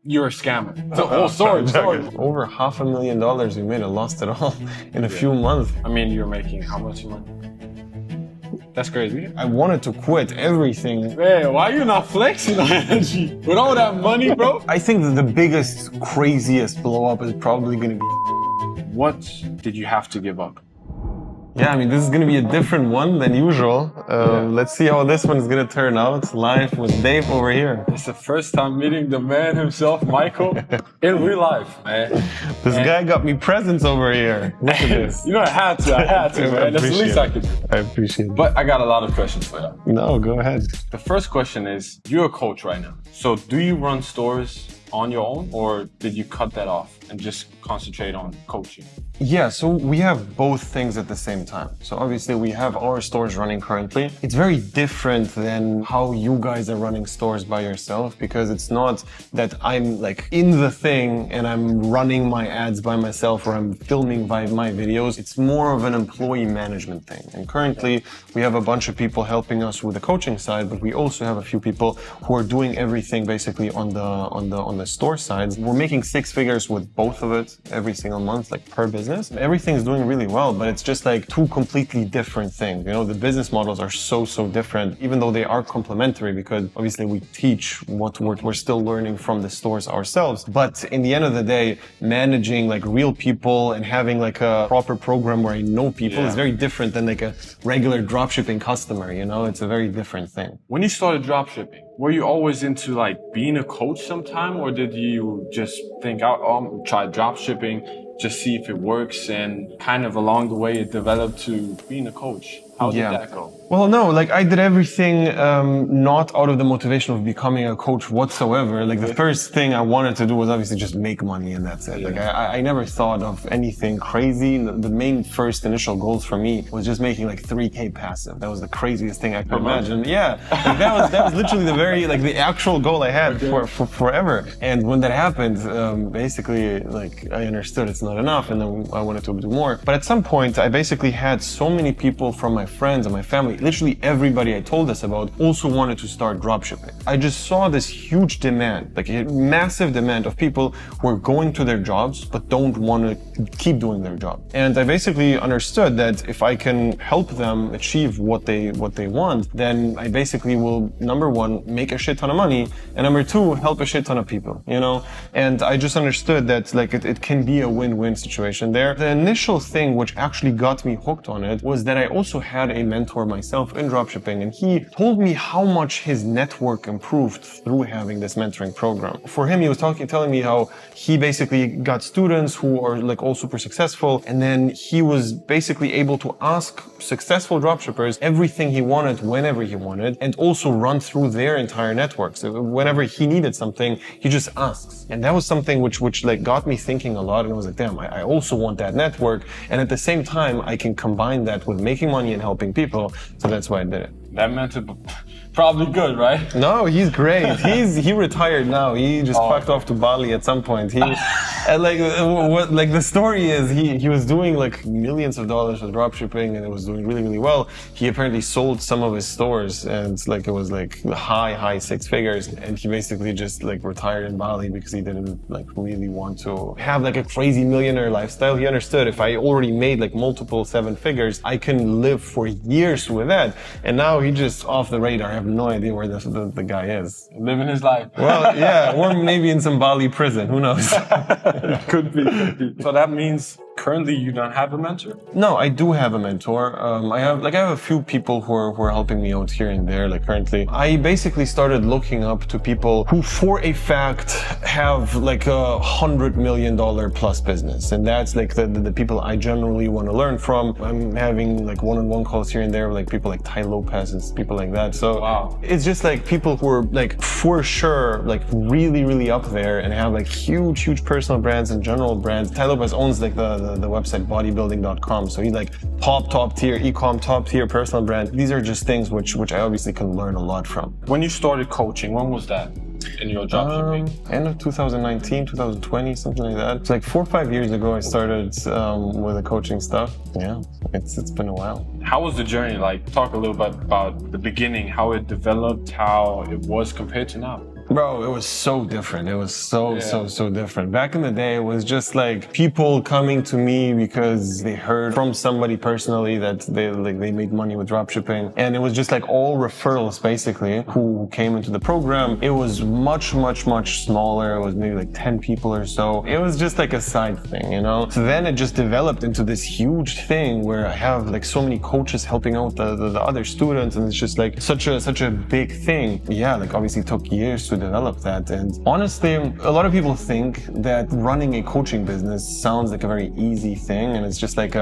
you're a scammer. So, sorry. Over $500,000 we made. I lost it all in a few months. I mean, you're making how much a month? That's crazy. I wanted to quit everything. Man, why are you not flexing on energy? With all that money, bro? I think that the biggest, craziest blow up is probably gonna be... What did you have to give up? Yeah, I mean, this is gonna be a different one than usual. Let's see how this one is gonna turn out. Live with Dave over here. It's the first time meeting the man himself, Michael, in real life, man. This guy got me presents over here. Look at this. You know, I had to, man. That's the least I could do. I appreciate it. But I got a lot of questions for you. No, go ahead. The first question is, you're a coach right now. So do you run stores on your own, or did you cut that off and just concentrate on coaching? Yeah, so we have both things at the same time. So obviously we have our stores running currently. It's very different than how you guys are running stores by yourself, because it's not that I'm like in the thing and I'm running my ads by myself or I'm filming by my videos. It's more of an employee management thing. And currently we have a bunch of people helping us with the coaching side, but we also have a few people who are doing everything basically on the store side. We're making 6 figures with both of it every single month, like per business. Everything's doing really well, but it's just like 2 completely different things. You know, the business models are so different, even though they are complementary, because obviously we teach what we're still learning from the stores ourselves. But in the end of the day, managing like real people and having like a proper program where I know people is very different than like a regular dropshipping customer, you know, it's a very different thing. When you started dropshipping, were you always into like being a coach sometime, or did you just think, I'll try dropshipping, just see if it works, and kind of along the way it developed to being a coach? How did that go? Well, no, like I did everything not out of the motivation of becoming a coach whatsoever. Like the first thing I wanted to do was obviously just make money, and that's it. Like I never thought of anything crazy. The main first initial goals for me was just making like 3K passive. That was the craziest thing I could imagine. Yeah, like that was literally the actual goal I had for forever. And when that happened, basically like I understood it's not enough, and then I wanted to do more. But at some point, I basically had so many people from my friends and my family, literally everybody I told this about, also wanted to start dropshipping. I just saw this huge demand, like a massive demand of people who are going to their jobs but don't want to keep doing their job. And I basically understood that if I can help them achieve what they want, then I basically will, number one, make a shit ton of money, and number two, help a shit ton of people, you know? And I just understood that like it can be a win-win situation there. The initial thing which actually got me hooked on it was that I also had a mentor myself in dropshipping, and he told me how much his network improved through having this mentoring program. For him, he was telling me how he basically got students who are like all super successful, and then he was basically able to ask successful dropshippers everything he wanted whenever he wanted, and also run through their entire network. So whenever he needed something, he just asks. And that was something which like got me thinking a lot, and I was like, damn, I also want that network, and at the same time I can combine that with making money and helping people, so that's why I did it. That meant it probably good, right? No, he's great. He retired now. He just fucked off to Bali at some point. He and like the story is he was doing like millions of dollars with dropshipping, and it was doing really well. He apparently sold some of his stores, and like it was like high 6 figures, and he basically just like retired in Bali because he didn't like really want to have like a crazy millionaire lifestyle. He understood if I already made like multiple 7 figures, I can live for years with that. And now he just off the radar. I have no idea where the guy is. Living his life. Well, yeah, or maybe in some Bali prison. Who knows? Could be. So that means currently you don't have a mentor? No, I do have a mentor. I have a few people who are helping me out here and there. Like currently, I basically started looking up to people who, for a fact, have like $100 million plus business, and that's like the people I generally want to learn from. I'm having like one-on-one calls here and there with like people like Tai Lopez and people like that. So wow. It's just like people who are like for sure like really up there and have like huge personal brands and general brands. Tai Lopez owns like the website bodybuilding.com, so he's like top tier e-com, top tier personal brand. These are just things which I obviously can learn a lot from. When you started coaching, when was that in your dropshipping? End of 2019, 2020, something like that. It's like 4 or 5 years ago I started with the coaching stuff. Yeah, it's been a while. How was the journey like? Talk a little bit about the beginning, how it developed, how it was compared to now. Bro, it was so different. It was so different. Back in the day, it was just like people coming to me because they heard from somebody personally that they made money with dropshipping. And it was just like all referrals basically who came into the program. It was much smaller. It was maybe like 10 people or so. It was just like a side thing, you know? So then it just developed into this huge thing where I have like so many coaches helping out the other students, and it's just like such a big thing. Yeah, like obviously it took years to develop that. And honestly, a lot of people think that running a coaching business sounds like a very easy thing, and it's just like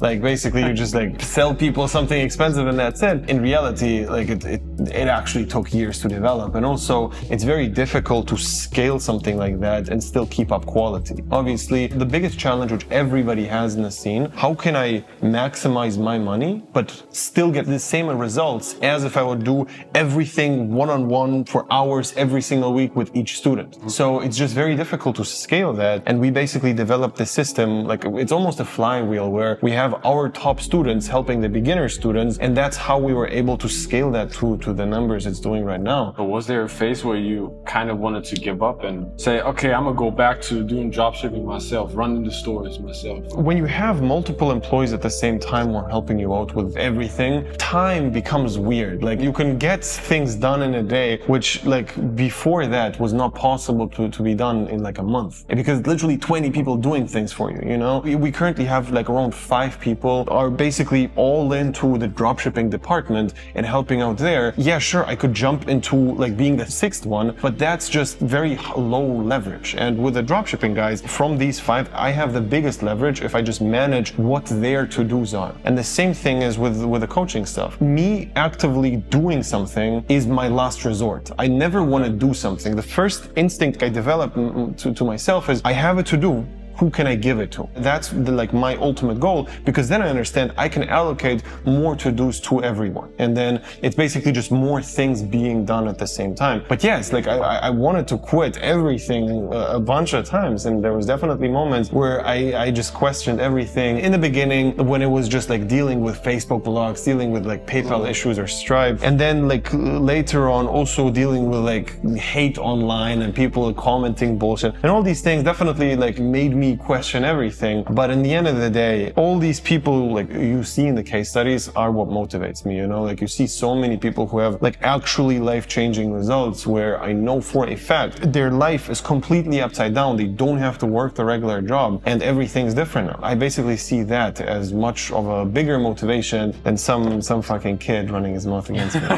like basically you just like sell people something expensive and that's it. In reality, like it actually took years to develop, and also it's very difficult to scale something like that and still keep up quality. Obviously, the biggest challenge which everybody has in the scene, how can I maximize my money but still get the same results as if I would do everything one-on-one for hours every single week with each student? So it's just very difficult to scale that, and we basically developed the system, like it's almost a flywheel where we have our top students helping the beginner students, and that's how we were able to scale that to the numbers it's doing right now. But was there a phase where you kind of wanted to give up and say, okay, I'm gonna go back to doing dropshipping myself, running the stores myself? When you have multiple employees at the same time who are helping you out with everything, time becomes weird. Like you can get things done in a day, which like before that was not possible to be done in like a month. Because literally 20 people doing things for you, you know? We currently have like around 5 people are basically all into the dropshipping department and helping out there. Yeah, sure, I could jump into like being the 6th one, but that's just very low leverage. And with the dropshipping guys, from these 5, I have the biggest leverage if I just manage what their to-dos are. And the same thing is with the coaching stuff. Me actively doing something is my last resort. I never want to do something. The first instinct I develop to myself is I have a to-do. Who can I give it to? That's like my ultimate goal, because then I understand I can allocate more to-dos to everyone. And then it's basically just more things being done at the same time. But yes, like I wanted to quit everything a bunch of times. And there was definitely moments where I just questioned everything. In the beginning, when it was just like dealing with Facebook blogs, dealing with like PayPal issues or Stripe. And then like later on also dealing with like hate online and people commenting bullshit. And all these things definitely like made me question everything. But in the end of the day, all these people like you see in the case studies are what motivates me, you know? Like you see so many people who have like actually life-changing results where I know for a fact their life is completely upside down. They don't have to work the regular job and everything's different now. I basically see that as much of a bigger motivation than some fucking kid running his mouth against me.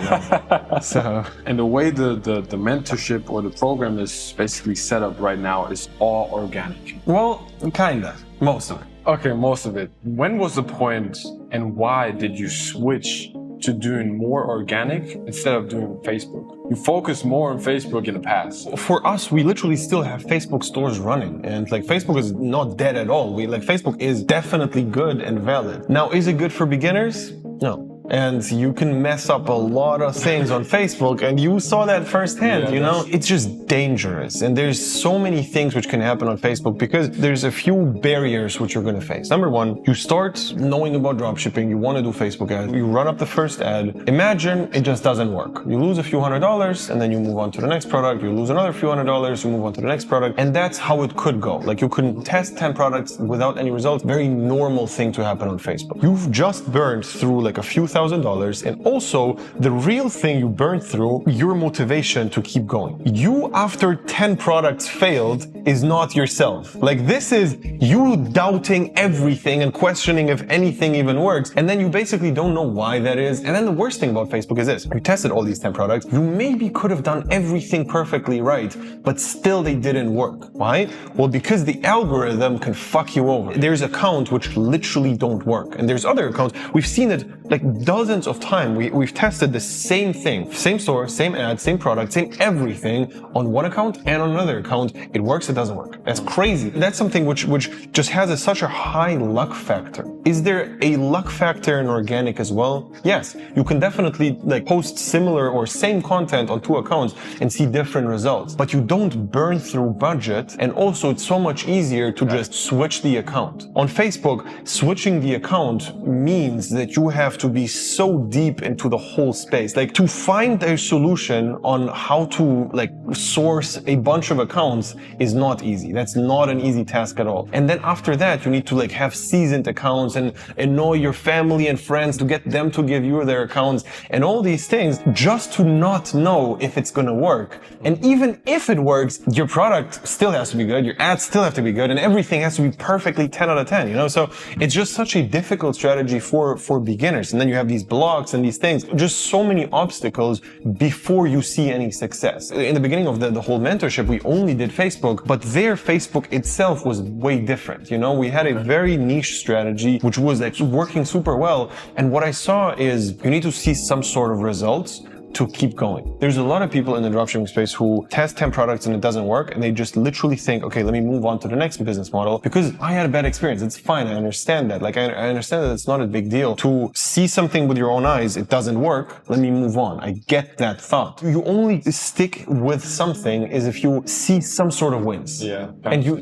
So, and the way the mentorship or the program is basically set up right now is all organic. Well, kinda. Most of it. Okay, most of it. When was the point and why did you switch to doing more organic instead of doing Facebook? You focused more on Facebook in the past. For us, we literally still have Facebook stores running, and like Facebook is not dead at all. Facebook is definitely good and valid. Now, is it good for beginners? No. And you can mess up a lot of things on Facebook, and you saw that firsthand, you know? It's just dangerous. And there's so many things which can happen on Facebook because there's a few barriers which you're gonna face. Number one, you start knowing about dropshipping, you wanna do Facebook ads, you run up the first ad, imagine it just doesn't work. You lose a few $100s and then you move on to the next product, you lose another few $100s, you move on to the next product, and that's how it could go. Like you can test 10 products without any results, very normal thing to happen on Facebook. You've just burned through like a few $1,000, and also the real thing you burned through, your motivation to keep going. You, after 10 products failed, is not yourself. Like this is you doubting everything and questioning if anything even works, and then you basically don't know why that is. And then the worst thing about Facebook is this: you tested all these 10 products, you maybe could have done everything perfectly right, but still they didn't work. Why? Well, because the algorithm can fuck you over. There's accounts which literally don't work, and there's other accounts. We've seen it like dozens of times. We've tested the same thing, same store, same ad, same product, same everything on one account and on another account. It works, it doesn't work. That's crazy. That's something which just has such a high luck factor. Is there a luck factor in organic as well? Yes, you can definitely like post similar or same content on 2 accounts and see different results, but you don't burn through budget, and also it's so much easier to just switch the account. On Facebook, switching the account means that you have to be so deep into the whole space. Like, to find a solution on how to like source a bunch of accounts is not easy. That's not an easy task at all. And then after that, you need to like have seasoned accounts and know your family and friends to get them to give you their accounts and all these things just to not know if it's gonna work. And even if it works, your product still has to be good, your ads still have to be good, and everything has to be perfectly 10 out of 10, you know? So it's just such a difficult strategy for beginners. And then you have these blocks and these things, just so many obstacles before you see any success. In the beginning of the whole mentorship, we only did Facebook, but their Facebook itself was way different. You know, we had a very niche strategy, which was like working super well. And what I saw is you need to see some sort of results to keep going. There's a lot of people in the dropshipping space who test 10 products and it doesn't work, and they just literally think, okay, let me move on to the next business model because I had a bad experience. It's fine. I understand that. Like, I understand that it's not a big deal to see something with your own eyes. It doesn't work. Let me move on. I get that thought. You only stick with something is if you see some sort of wins. Yeah. And you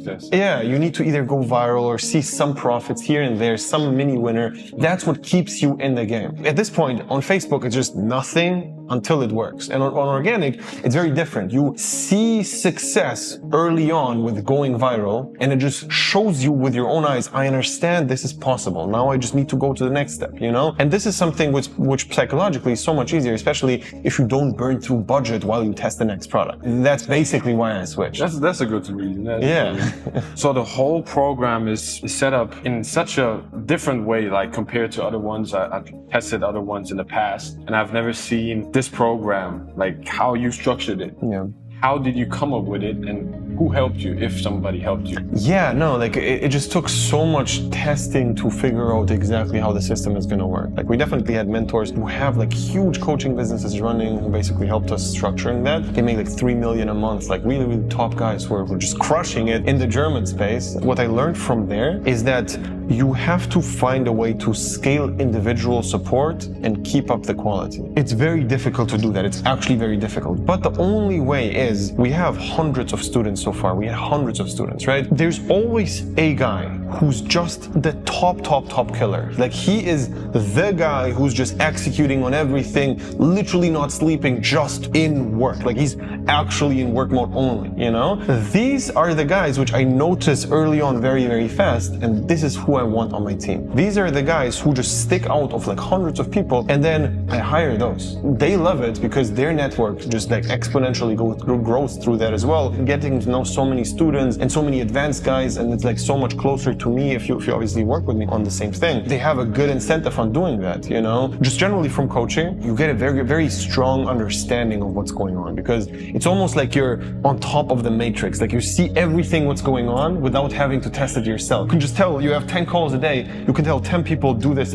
need to either go viral or see some profits here and there, some mini winner. That's what keeps you in the game. At this point on Facebook, it's just nothing until it works. And on organic, it's very different. You see success early on with going viral, and it just shows you with your own eyes, I understand this is possible. Now I just need to go to the next step, you know? And this is something which psychologically is so much easier, especially if you don't burn through budget while you test the next product. That's basically why I switched. That's a good reason. Yeah. So the whole program is set up in such a different way, like compared to other ones. I've tested other ones in the past, and I've never seen this program, like how you structured it. Yeah. How did you come up with it, and who helped you, if somebody helped you? Yeah, no, like it just took so much testing to figure out exactly how the system is going to work. Like, we definitely had mentors who have like huge coaching businesses running who basically helped us structuring that. They make like 3 million a month, like really, really top guys who are just crushing it in the German space. What I learned from there is that you have to find a way to scale individual support and keep up the quality. It's very difficult to do that. It's actually very difficult. But the only way is, we have hundreds of students so far. We had hundreds of students, right? There's always a guy who's just the top killer. Like, he is the guy who's just executing on everything, literally not sleeping, just in work. Like, he's actually in work mode only, you know? These are the guys which I noticed early on very, very fast, and this is who I want on my team. These are the guys who just stick out of like hundreds of people, and then I hire those. They love it because their network just like exponentially grows through that as well. Getting to know so many students and so many advanced guys, and it's like so much closer to me if you obviously work with me on the same thing. They have a good incentive on doing that, you know? Just generally from coaching, you get a very, very strong understanding of what's going on, because it's almost like you're on top of the matrix. Like, you see everything what's going on without having to test it yourself. You can just tell, you have 10 calls a day, you can tell 10 people do this.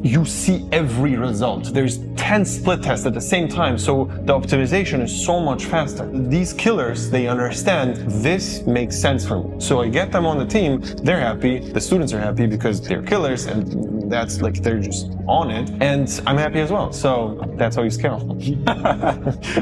You see every result. There's 10 split tests at the same time, so the optimization is so much faster. These killers, they understand this makes sense for me. So I get them on the team, they're happy, the students are happy because they're killers, and that's like, they're just on it, and I'm happy as well. So that's how you scale.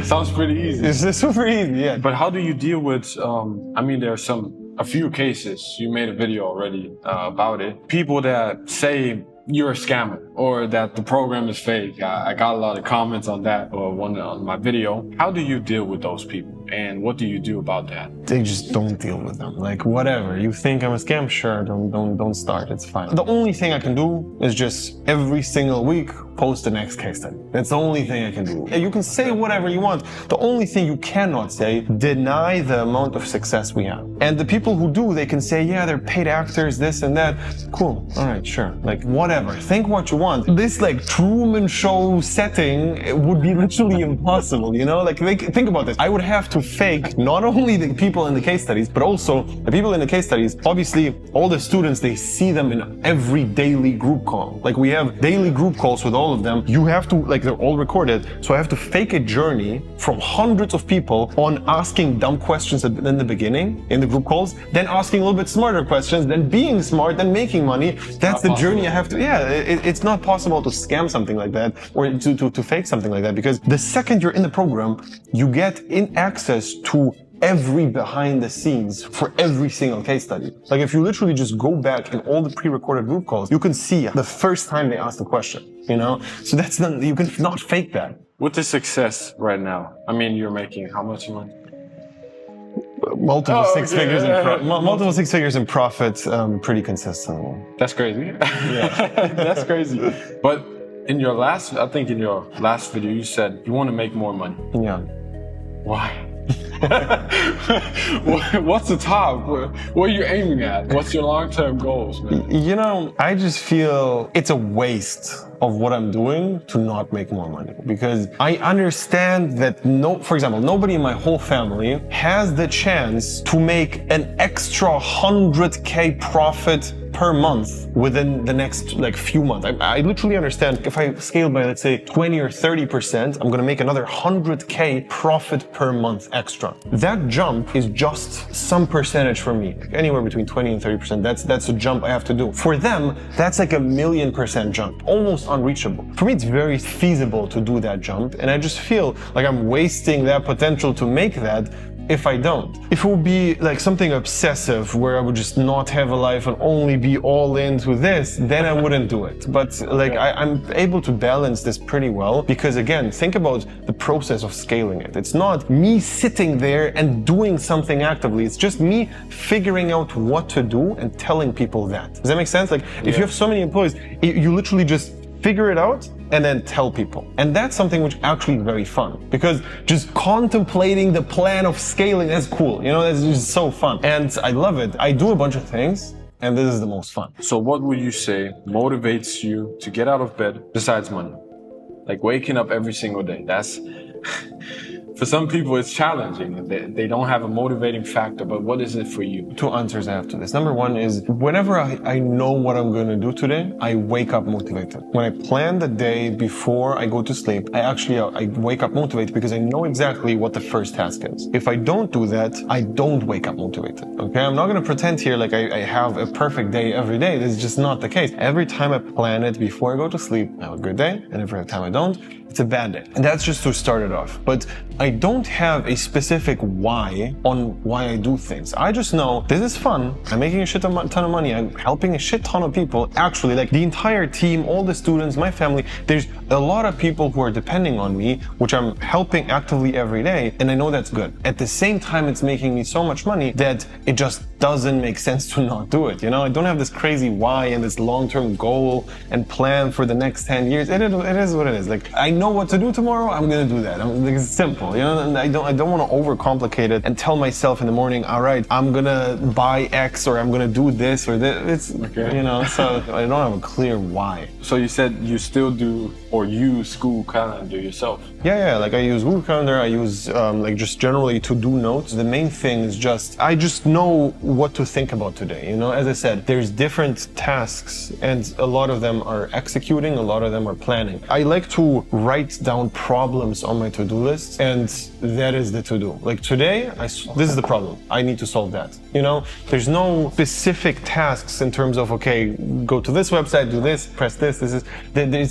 Sounds pretty easy. It's super easy, yeah. But how do you deal with, I mean, there are a few cases, you made a video already about it. People that say you're a scammer or that the program is fake. I got a lot of comments on that, or one on my video. How do you deal with those people, and what do you do about that? They just don't deal with them. Like, whatever, you think I'm a scam? Sure, don't start, it's fine. The only thing I can do is just every single week post the next case study. That's the only thing I can do. You can say whatever you want. The only thing you cannot say, deny the amount of success we have. And the people who do, they can say, yeah, they're paid actors, this and that. Cool, all right, sure. Like, whatever, think what you want. This like Truman Show setting, it would be literally impossible, you know? Like, think about this. I would have to fake not only the people in the case studies, but also the people in the case studies. Obviously, all the students, they see them in every daily group call. Like, we have daily group calls with all of them. You have to, like, they're all recorded. So I have to fake a journey from hundreds of people on asking dumb questions in the beginning, in the group calls, then asking a little bit smarter questions, then being smart, then making money. That's the journey I have to, yeah, it's not possible to scam something like that, or to fake something like that, because the second you're in the program, you get in access to every behind the scenes for every single case study. Like if you literally just go back in all the pre-recorded group calls, you can see the first time they asked the question, So that's not, you can not fake that. With the success right now, I mean, you're making how much money? Multiple six figures in profit, pretty consistently. That's crazy. Yeah. That's crazy. But in your last video, you said you want to make more money. Yeah. Why? What's the top? What are you aiming at? What's your long-term goals, man? I just feel it's a waste of what I'm doing to not make more money, because I understand that for example, nobody in my whole family has the chance to make an extra 100K profit per month within the next few months. I literally understand if I scale by, let's say, 20 or 30%, I'm gonna make another 100K profit per month extra. That jump is just some percentage for me, anywhere between 20 and 30%. That's a jump I have to do. For them, that's like a 1,000,000% jump, almost unreachable. For me, it's very feasible to do that jump, and I just feel like I'm wasting that potential to make that if I don't. If it would be like something obsessive where I would just not have a life and only be all into this, then I wouldn't do it. But I'm able to balance this pretty well, because again, think about the process of scaling it. It's not me sitting there and doing something actively. It's just me figuring out what to do and telling people that. Does that make sense? If you have so many employees, you literally just figure it out and then tell people. And that's something which actually is very fun, because just contemplating the plan of scaling, that's cool. That's just so fun. And I love it. I do a bunch of things, and this is the most fun. So what would you say motivates you to get out of bed besides money? Like waking up every single day. That's for some people it's challenging. They don't have a motivating factor, but what is it for you? Two answers after this. Number one is whenever I know what I'm going to do today, I wake up motivated. When I plan the day before I go to sleep, I wake up motivated because I know exactly what the first task is. If I don't do that, I don't wake up motivated. Okay? I'm not going to pretend here like I have a perfect day every day. This is just not the case. Every time I plan it before I go to sleep, I have a good day. And every time I don't, it's a bad day. And that's just to start it off. But I don't have a specific why on why I do things. I just know this is fun. I'm making a shit ton of money. I'm helping a shit ton of people. Actually, the entire team, all the students, my family, there's a lot of people who are depending on me, which I'm helping actively every day. And I know that's good. At the same time, it's making me so much money that it just doesn't make sense to not do it. I don't have this crazy why and this long-term goal and plan for the next 10 years. It is what it is. I know what to do tomorrow, I'm gonna do that. It's simple, and I don't want to overcomplicate it and tell myself in the morning, all right, I'm gonna buy X or I'm gonna do this or this. It's, okay. So I don't have a clear why. So you said you still do or use Google Calendar yourself? Yeah. I use Google Calendar. I use just generally to-do notes. The main thing is I just know what to think about today. As I said, there's different tasks and a lot of them are executing, a lot of them are planning. I like to write down problems on my to-do list, and that is the to-do. Today, this is the problem. I need to solve that. There's no specific tasks in terms of, okay, go to this website, do this, press this. It's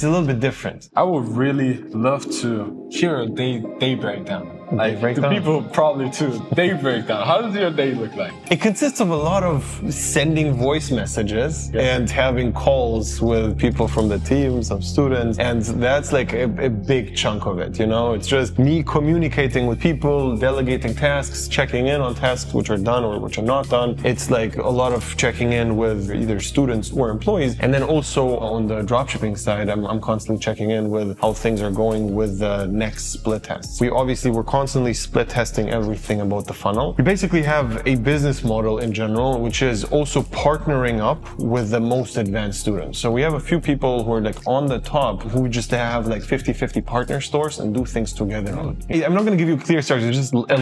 a little bit different. I would really love to hear a day breakdown. The people probably too. Day breakdown. How does your day look like? It consists of a lot of sending voice messages and having calls with people from the team, some students, and that's a big chunk of it. It's just me communicating with people, delegating tasks, checking in on tasks which are done or which are not done. It's a lot of checking in with either students or employees, and then also on the dropshipping side, I'm constantly checking in with how things are going with the next split tests. We're constantly split testing everything about the funnel. We basically have a business model in general, which is also partnering up with the most advanced students. So we have a few people who are on the top who just have 50-50 partner stores and do things together. I'm not going to give you clear starts. It's just a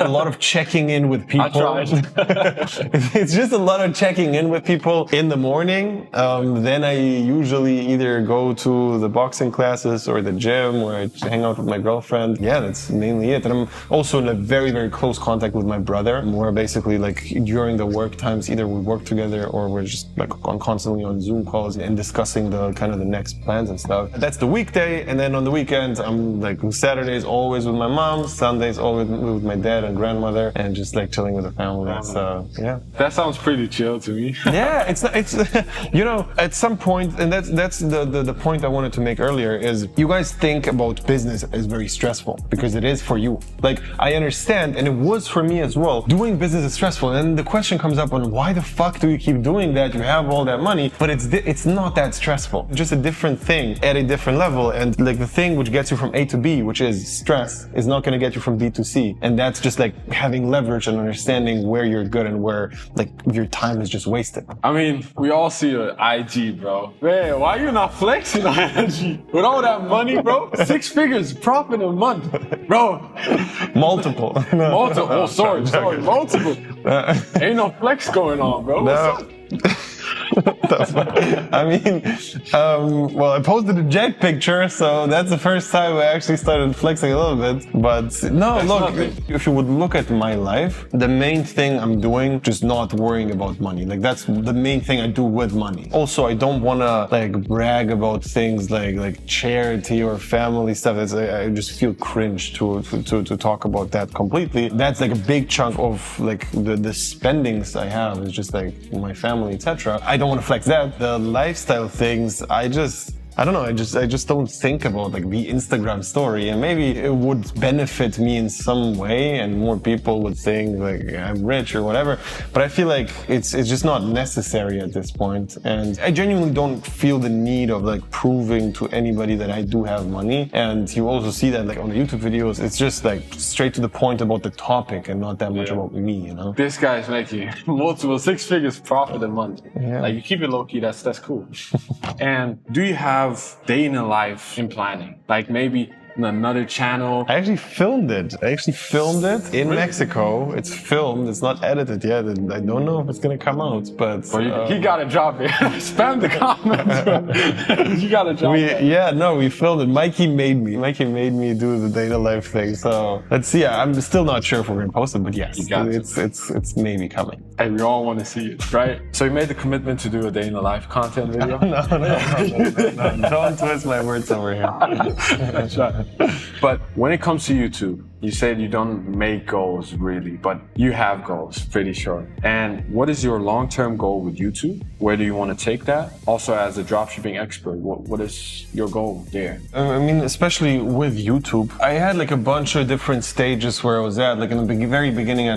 lot of checking in with people. I tried. It's just a lot of checking in with people in the morning. Then I usually either go to the boxing classes or the gym where I hang out with my girlfriend. Yeah, that's mainly mainly it. And I'm also in a very, very close contact with my brother. We're basically like during the work times, either we work together or we're just like constantly on Zoom calls and discussing the kind of the next plans and stuff. That's the weekday. And then on the weekends, I'm like Saturdays always with my mom, Sundays always with my dad and grandmother, and just like chilling with the family. So yeah. That sounds pretty chill to me. Yeah, it's you know, at some point, and that's the point I wanted to make earlier is you guys think about business as very stressful because it is for you. Like I understand, and it was for me as well. Doing business is stressful, and the question comes up on why the fuck do you keep doing that? You have all that money, but it's not that stressful. Just a different thing at a different level, and like the thing which gets you from A to B, which is stress, is not going to get you from B to C, and that's just like having leverage and understanding where you're good and where like your time is just wasted. I mean, we all see your IG, bro. Man, why are you not flexing on IG? With all that money, bro? 6 figures profit a month, bro. Multiple. Multiple. Oh, sorry. Multiple. Ain't no flex going on, bro. What's up? I mean, well, I posted a jet picture, so that's the first time I actually started flexing a little bit. But no, look, if you would look at my life, the main thing I'm doing, just not worrying about money. Like that's the main thing I do with money. Also, I don't want to like brag about things like charity or family stuff. I just feel cringe to talk about that completely. That's like a big chunk of like the spendings I have is just like my family, etc. I don't want to flex that. The lifestyle things, I don't know, I just don't think about like the Instagram story, and maybe it would benefit me in some way and more people would think like I'm rich or whatever, but I feel like it's just not necessary at this point. And I genuinely don't feel the need of like proving to anybody that I do have money. And you also see that like on the YouTube videos, it's just like straight to the point about the topic and not that much about me, you know? This guy's making multiple 6 figures profit a month. Yeah. Like you keep it low key, that's cool. And do you have day in a life in planning? Like maybe another channel? I actually filmed it. In Mexico. It's filmed. It's not edited yet, and I don't know if it's gonna come out. But he gotta drop it. Spam the comments. You gotta drop it. Yeah, no, we filmed it. Mikey made me do the data life thing. So let's see. I'm still not sure if we're gonna post it, but yes, it's maybe coming. Hey, we all want to see it, right? So you made the commitment to do a day in the life content video? No. Don't twist my words over here. That's right. But when it comes to YouTube, you said you don't make goals really, but you have goals, pretty sure. And what is your long-term goal with YouTube? Where do you want to take that? Also, as a dropshipping expert, what is your goal there? I mean, especially with YouTube, I had like a bunch of different stages where I was at. Like in the very beginning,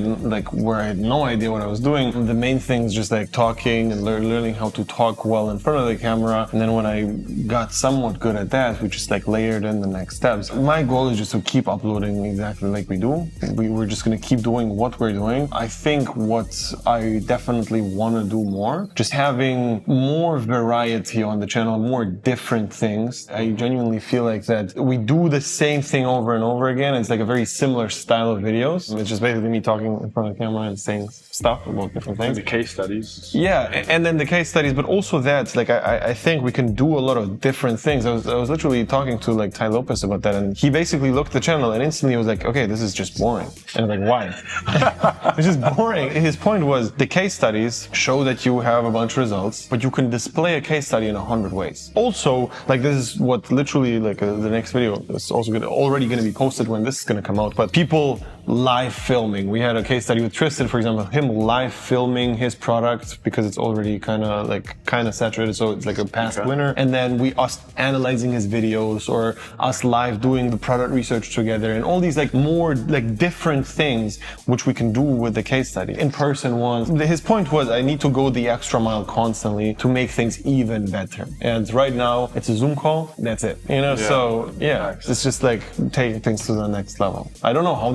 where I had no idea what I was doing. The main thing is just like talking and learning how to talk well in front of the camera. And then when I got somewhat good at that, we just like layered in the next steps. My goal is just to keep uploading exactly like we do. We're just going to keep doing what we're doing. I think what I definitely want to do more, just having more variety on the channel, more different things. I genuinely feel like that we do the same thing over and over again. It's like a very similar style of videos. It's just basically me talking in front of the camera and saying stuff about different things. And the case studies. Yeah, and then the case studies, but also that, like, I think we can do a lot of different things. I was literally talking to like Ty Lopez about that, and he basically looked at the channel and instantly was like, okay, this is just boring. And I'm like, why? It's just boring. His point was the case studies show that you have a bunch of results, but you can display a case study in 100 ways. Also, like this is what literally like the next video is also already going to be posted when this is going to come out, but people live filming. We had a case study with Tristan, for example, him live filming his product because it's already kind of saturated, so it's like a past winner. And then us analyzing his videos, or us live doing the product research together, and all these like more like different things which we can do with the case study. In person ones. His point was I need to go the extra mile constantly to make things even better. And right now it's a Zoom call. That's it. You know, so yeah, it's just like taking things to the next level. I don't know how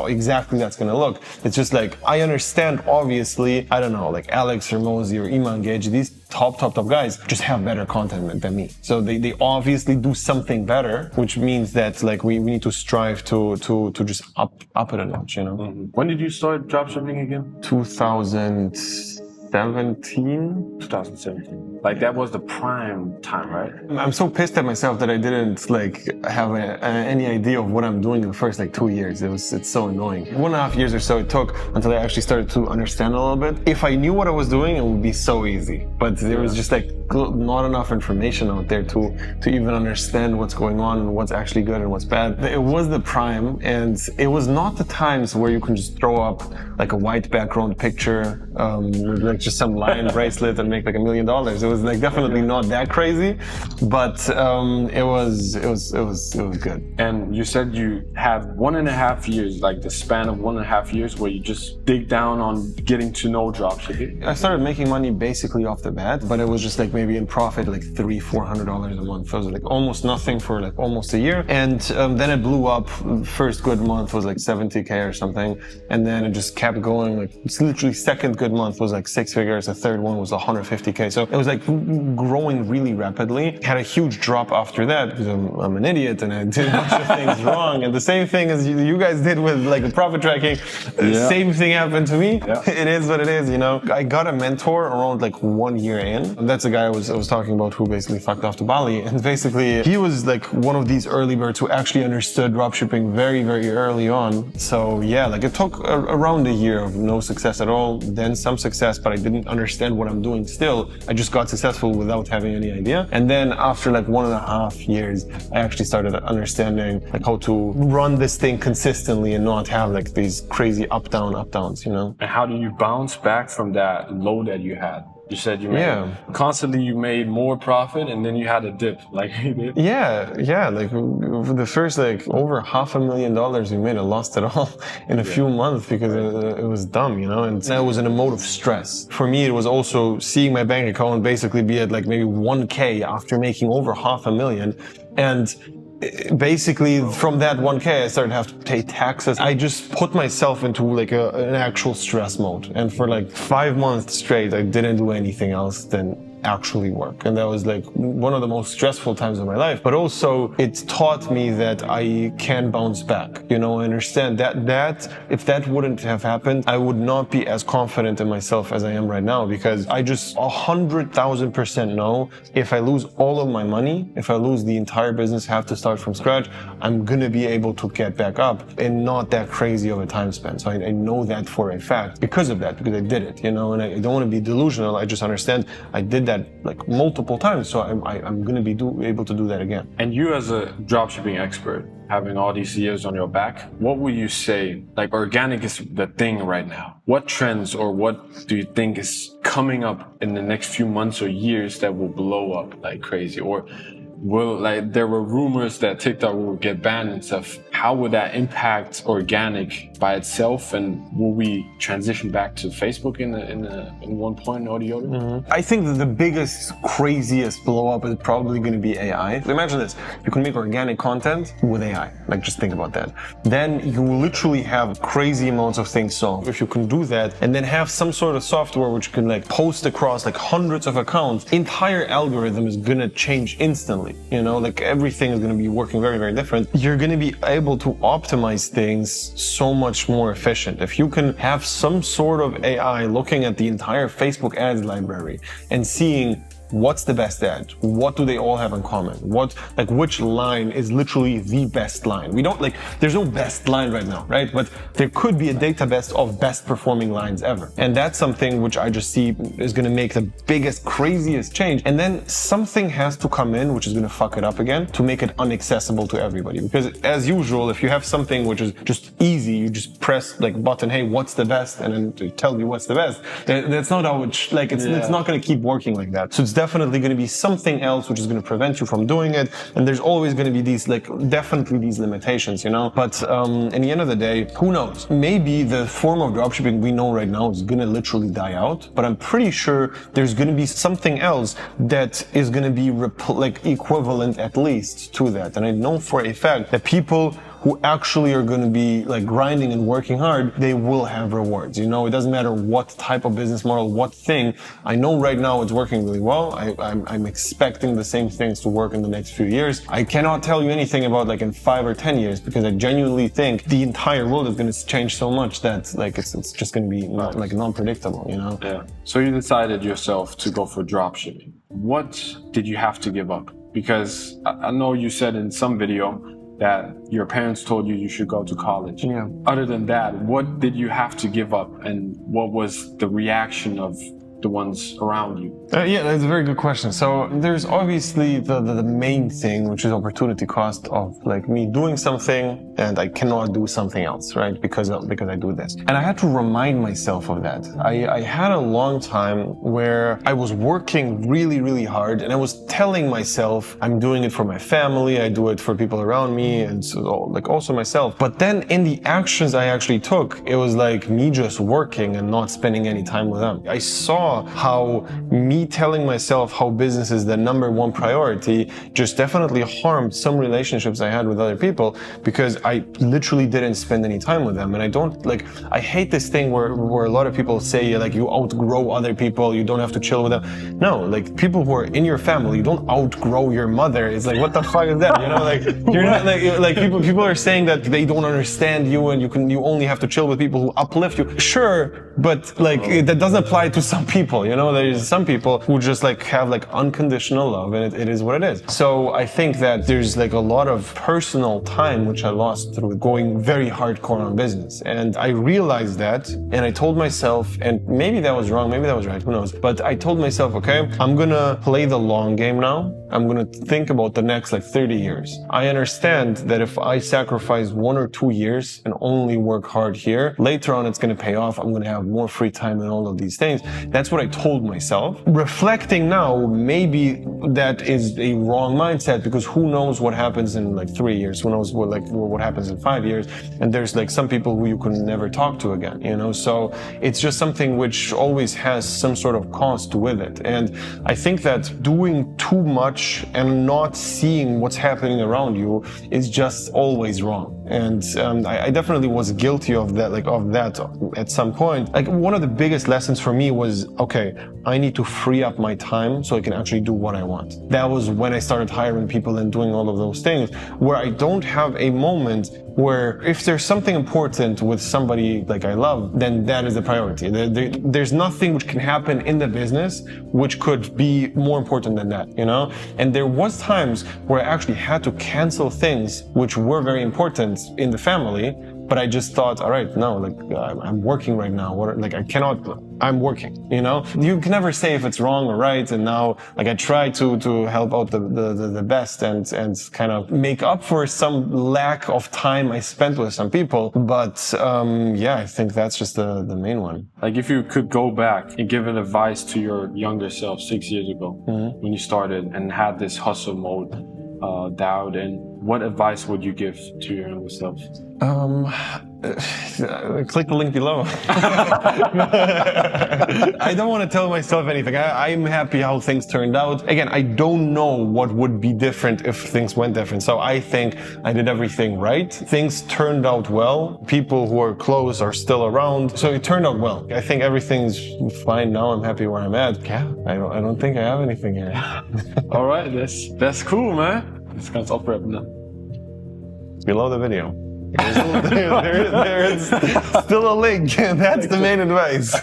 exactly that's gonna look. It's just like I understand, obviously, I don't know, like Alex or Mosey or Iman Gage, these top guys just have better content than me. So they obviously do something better, which means that like we need to strive to just up it a notch, you know. When did you start dropshipping again? 2000. 2017. 2017. Like that was the prime time, right? I'm so pissed at myself that I didn't like have any idea of what I'm doing in the first like 2 years. It's so annoying. 1.5 years or so it took until I actually started to understand a little bit. If I knew what I was doing, it would be so easy. But there was just like not enough information out there to even understand what's going on and what's actually good and what's bad. It was the prime, and it was not the times where you can just throw up like a white background picture with like just some lion bracelet and make like $1 million. It was like definitely not that crazy, but it was good. And you said you had 1.5 years, like the span of 1.5 years where you just dig down on getting to know dropshipping. I started making money basically off the bat, but it was just like maybe in profit like $300-400 a month. It was like almost nothing for like almost a year, and then it blew up. First good month was like 70K or something, and then it just kept going. Like it's literally second good month was like 6 figures, the third one was 150K. So it was like growing really rapidly. Had a huge drop after that because I'm an idiot and I did a bunch of things wrong. And the same thing as you guys did with like profit tracking, same thing happened to me. Yeah. It is what it is, you know. I got a mentor around like 1 year in. And that's the guy I was talking about who basically fucked off to Bali. And basically he was like one of these early birds who actually understood dropshipping very, very early on. So yeah, like it took around a year of no success at all, then some success, but I didn't understand what I'm doing still. I just got successful without having any idea. And then after like 1.5 years, I actually started understanding like how to run this thing consistently and not have like these crazy up-downs, you know? And how do you bounce back from that low that you had? You said you made constantly you made more profit and then you had a dip like you did. Yeah. Like for the first like over $500,000 we made, I lost it all in a few months because it was dumb, you know, and I was in a mode of stress. For me, it was also seeing my bank account basically be at like maybe 1K after making over $500,000, and basically from that 1K I started to have to pay taxes. I just put myself into like an actual stress mode, and for like 5 months straight I didn't do anything else than actually work, and that was like one of the most stressful times of my life. But also it taught me that I can bounce back, you know. I understand that if that wouldn't have happened, I would not be as confident in myself as I am right now, because I just 100,000% know if I lose all of my money, if I lose the entire business, have to start from scratch, I'm gonna be able to get back up in not that crazy of a time span. So I know that for a fact because of that, because I did it, you know. And I don't want to be delusional. I just understand I did that like multiple times, so I'm gonna be able to do that again. And you as a dropshipping expert, having all these years on your back, what would you say, like organic is the thing right now? What trends or what do you think is coming up in the next few months or years that will blow up like crazy? Or will, like, there were rumors that TikTok will get banned and stuff. How would that impact organic by itself, and will we transition back to Facebook in one point or the other? Mm-hmm. I think that the biggest, craziest blow up is probably going to be AI. So imagine this: you can make organic content with AI. Like, just think about that. Then you will literally have crazy amounts of things solved. If you can do that and then have some sort of software which can like post across like hundreds of accounts, entire algorithm is going to change instantly. You know, like everything is going to be working very, very different. You're going to be able to optimize things so much more efficient. If you can have some sort of AI looking at the entire Facebook ads library and seeing what's the best ad, what do they all have in common, which line is literally the best line. We don't there's no best line right now, right? But there could be a database of best performing lines ever. And that's something which I just see is going to make the biggest, craziest change. And then something has to come in which is going to fuck it up again to make it inaccessible to everybody. Because as usual, if you have something which is just easy, you just press like button, hey, what's the best? And then to tell you what's the best. That's not how it's not going to keep working like that. So it's definitely going to be something else which is going to prevent you from doing it. And there's always going to be these definitely these limitations, you know. But in the end of the day, who knows? Maybe the form of dropshipping we know right now is going to literally die out. But I'm pretty sure there's going to be something else that is going to be equivalent at least to that. And I know for a fact that people who actually are going to be like grinding and working hard, they will have rewards. You know, it doesn't matter what type of business model, what thing. I know right now it's working really well. I'm expecting the same things to work in the next few years. I cannot tell you anything about like in 5 or 10 years because I genuinely think the entire world is going to change so much that like it's just going to be not, like non-predictable, you know? Yeah. So you decided yourself to go for dropshipping. What did you have to give up? Because I know you said in some video that your parents told you should go to college. Yeah. Other than that, what did you have to give up, and what was the reaction of the ones around you? Yeah, that's a very good question. So there's obviously the main thing, which is opportunity cost of like me doing something and I cannot do something else, right? Because I do this. And I had to remind myself of that. I had a long time where I was working really, really hard and I was telling myself I'm doing it for my family, I do it for people around me and so like also myself. But then in the actions I actually took, it was like me just working and not spending any time with them. I saw how me telling myself how business is the #1 priority just definitely harmed some relationships I had with other people because I literally didn't spend any time with them. And I don't like, I hate this thing where a lot of people say like you outgrow other people, you don't have to chill with them. No, like people who are in your family, you don't outgrow your mother. It's like, what the fuck is that? You know, like you're not like people are saying that they don't understand you and you only have to chill with people who uplift you. Sure, but like that doesn't apply to some people. You know, there's some people who just like have like unconditional love and it is what it is. So I think that there's like a lot of personal time which I lost through going very hardcore on business. And I realized that and I told myself, and maybe that was wrong, maybe that was right, who knows. But I told myself, okay, I'm gonna play the long game now. I'm gonna think about the next like 30 years. I understand that if I sacrifice 1 or 2 years and only work hard here, later on it's gonna pay off. I'm gonna have more free time and all of these things. That's what I told myself. Reflecting now, maybe that is a wrong mindset because who knows what happens in like 3 years? Who knows what happens in 5 years? And there's like some people who you can never talk to again, you know? So it's just something which always has some sort of cost with it. And I think that doing too much and not seeing what's happening around you is just always wrong. And I definitely was guilty of that, at some point. Like one of the biggest lessons for me was, okay, I need to free up my time so I can actually do what I want. That was when I started hiring people and doing all of those things, where I don't have a moment where if there's something important with somebody like I love, then that is the priority. There's nothing which can happen in the business which could be more important than that, you know? And there was times where I actually had to cancel things which were very important in the family, but I just thought, all right, no, like I'm working right now. I'm working, you know? You can never say if it's wrong or right. And now, like I try to help out the best and kind of make up for some lack of time I spent with some people. But yeah, I think that's just the main one. Like if you could go back and give an advice to your younger self 6 years ago, when you started and had this hustle mode dialed in, what advice would you give to your younger self? Click the link below. I don't want to tell myself anything. I'm happy how things turned out. Again, I don't know what would be different if things went different. So I think I did everything right. Things turned out well. People who are close are still around. So it turned out well. I think everything's fine now. I'm happy where I'm at. Yeah, I don't think I have anything here. All right, that's cool, man. Das ist ganz aufrappen, ne? Below the video. There's still a link, and that's the main advice.